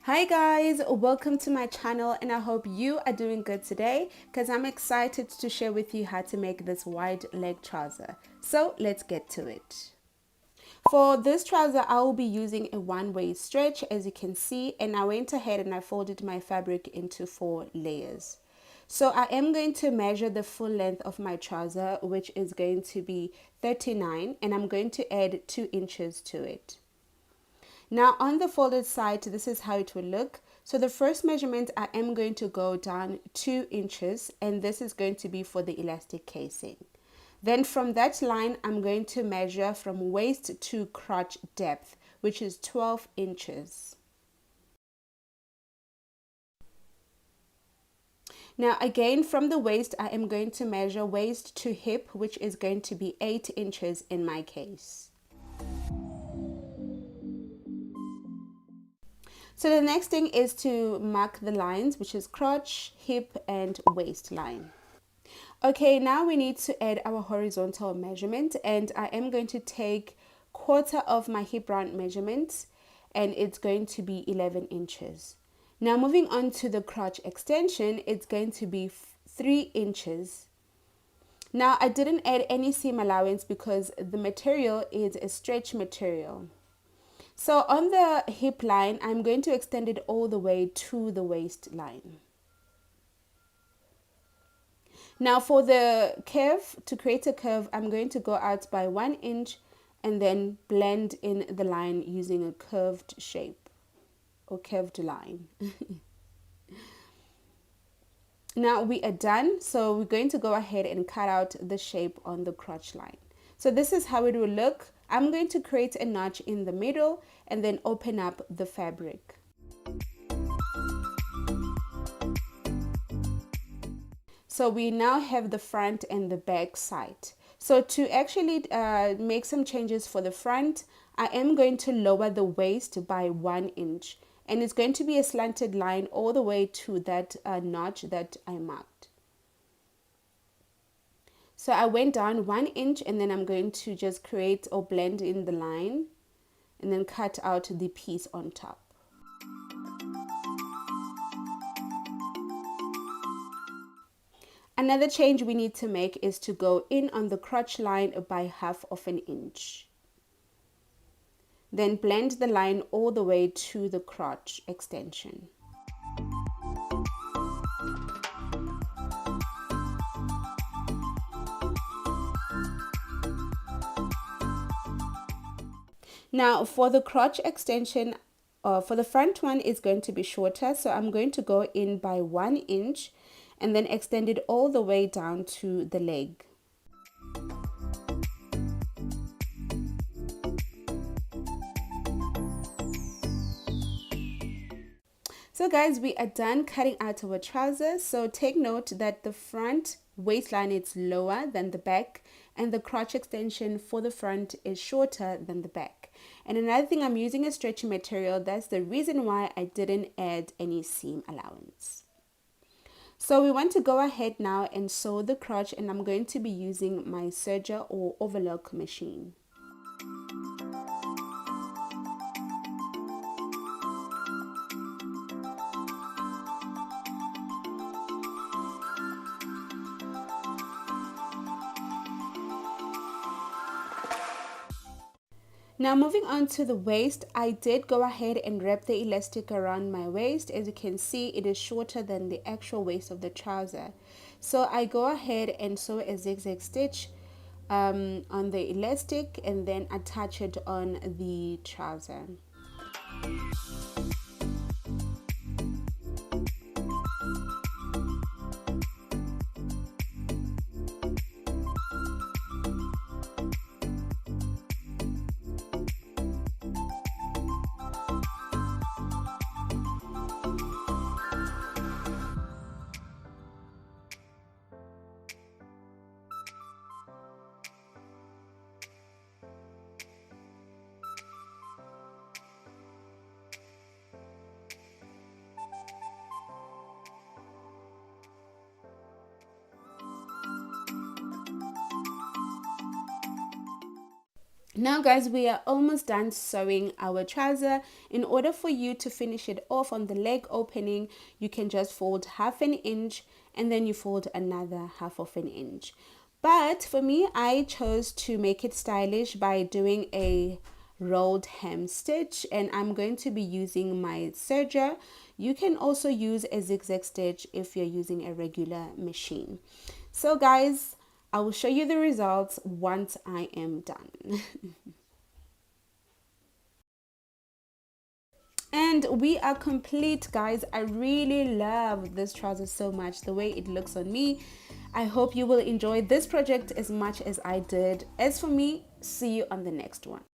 Hi guys, welcome to my channel and I hope you are doing good today because I'm excited to share with you how to make this wide leg trouser. So let's get to it. For this trouser, I will be using a one-way stretch as you can see, and I went ahead and I folded my fabric into 4 layers. So I am going to measure the full length of my trouser, which is going to be 39, and I'm going to add 2 inches to it. Now on the folded side, this is how it will look. So the first measurement, I am going to go down 2 inches, and this is going to be for the elastic casing. Then from that line, I'm going to measure from waist to crotch depth, which is 12 inches. Now again, from the waist, I am going to measure waist to hip, which is going to be 8 inches in my case. So the next thing is to mark the lines, which is crotch, hip, and waistline. Okay, now we need to add our horizontal measurement, and I am going to take quarter of my hip round measurement, and it's going to be 11 inches. Now moving on to the crotch extension, it's going to be 3 inches. Now I didn't add any seam allowance because the material is a stretch material. So on the hip line, I'm going to extend it all the way to the waistline. Now for the curve, to create a curve, I'm going to go out by 1 inch and then blend in the line using a curved shape or curved line. Now we are done, so we're going to go ahead and cut out the shape on the crotch line. So this is how it will look. I'm going to create a notch in the middle and then open up the fabric. So we now have the front and the back side. So to actually make some changes for the front, I am going to lower the waist by 1 inch. And it's going to be a slanted line all the way to that notch that I marked. So I went down 1 inch and then I'm going to just create or blend in the line and then cut out the piece on top. Another change we need to make is to go in on the crotch line by half of an inch. Then blend the line all the way to the crotch extension. Now for the crotch extension, for the front one is going to be shorter, so I'm going to go in by 1 inch and then extend it all the way down to the leg. So guys, we are done cutting out our trousers. So take note that the front waistline is lower than the back and the crotch extension for the front is shorter than the back. And another thing, I'm using a stretchy material. That's the reason why I didn't add any seam allowance. So we want to go ahead now and sew the crotch, and I'm going to be using my serger or overlock machine. Now moving on to the waist, I did go ahead and wrap the elastic around my waist. As you can see, it is shorter than the actual waist of the trouser. So I go ahead and sew a zigzag stitch on the elastic and then attach it on the trouser. Now guys, we are almost done sewing our trouser. In order for you to finish it off on the leg opening, you can just fold 1/2 inch and then you fold another 1/2 inch. But for me, I chose to make it stylish by doing a rolled hem stitch, and I'm going to be using my serger. You can also use a zigzag stitch if you're using a regular machine. So guys, I will show you the results once I am done. And we are complete, guys. I really love this trouser so much, the way it looks on me. I hope you will enjoy this project as much as I did. As for me, see you on the next one.